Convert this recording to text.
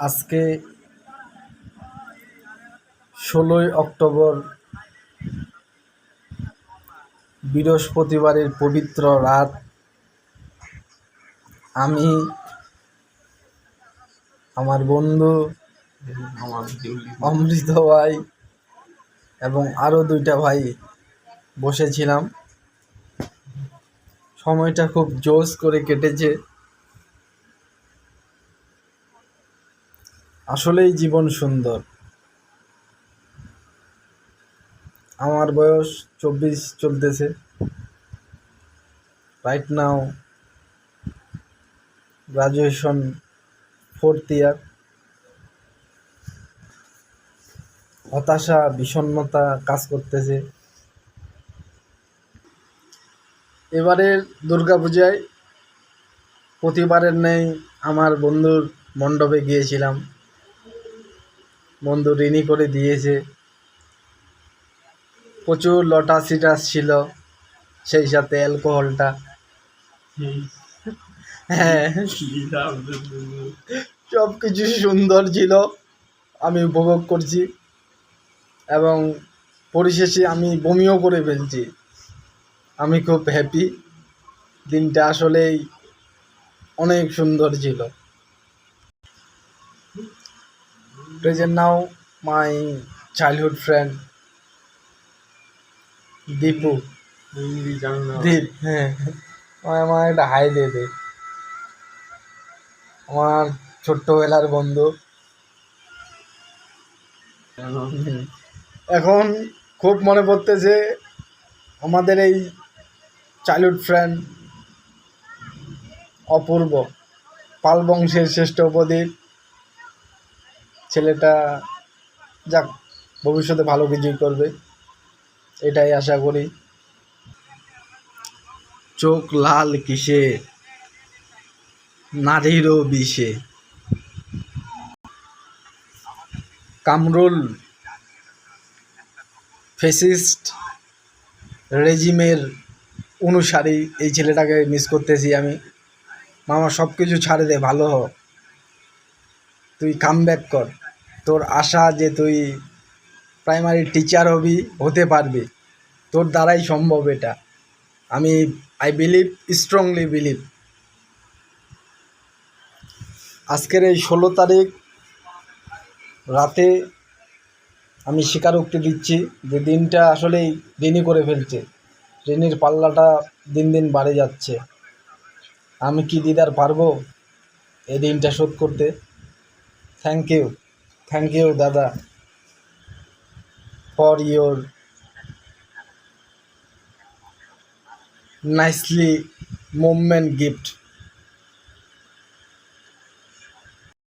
আজকে ১৬ই অক্টোবর বৃহস্পতিবারের পবিত্র রাত। আমি আমার বন্ধু অমৃত ভাই এবং আরও 2টা ভাই বসেছিলাম। সময়টা খুব জোশ করে কেটেছে। আসলেই জীবন সুন্দর। আমার বয়স 24 চলতেছে। রাইট নাও গ্রাজুয়েশন 4th ইয়ার। হতাশা বিষণ্ণতা কাজ করতেছে। এবারের দুর্গাপূজায় প্রতিবারের নেই আমার বন্ধুর মণ্ডপে গিয়েছিলাম। বন্ধু ঋণী করে দিয়েছে। প্রচুর লটাছিটাস ছিল, সেই সাথে অ্যালকোহলটা। হ্যাঁ, সব কিছু সুন্দর ছিল, আমি উপভোগ করছি এবং পরিশেষে আমি বমিও করে ফেলছি। আমি খুব হ্যাপি। দিনটা আসলেই অনেক সুন্দর ছিল। Present now my childhood friend Dipu. Deep, হ্যাঁ, আমার একটা হাই দে দে। আমার ছোট্টবেলার বন্ধু। এখন খুব মনে পড়তেছে আমাদের এই চাইল্ডহুড ফ্রেন্ড অপূর্ব, পাল বংশের শ্রেষ্ঠ প্রদীপ। ছেলেটা যাক, ভবিষ্যতে ভালো কিছুই করবে, এটাই আশা করি। চোখ লাল কিসে, নারীরও বিষে। কামরুল ফেসিস্ট রেজিমের অনুসারী এই ছেলেটাকে মিস করতেছি আমি। মামা সব কিছু ছাড়ে দে, ভালো হ, তুই কাম ব্যাক কর। তোর আশা যে তুই প্রাইমারি টিচার হতে পারবি, তোর দ্বারাই সম্ভব এটা। আমি স্ট্রংলি বিলিভ। আজকের এই 16 তারিখ রাতে আমি স্বীকারোক্তি দিচ্ছি যে দিনটা আসলেই ঋণী করে ফেলছে। ঋণীর পাল্লাটা দিন দিন বাড়ে যাচ্ছে। আমি কি দিদার পারবো এই ঋণটা শোধ করতে? থ্যাংক ইউ দাদা for your nicely movement gift.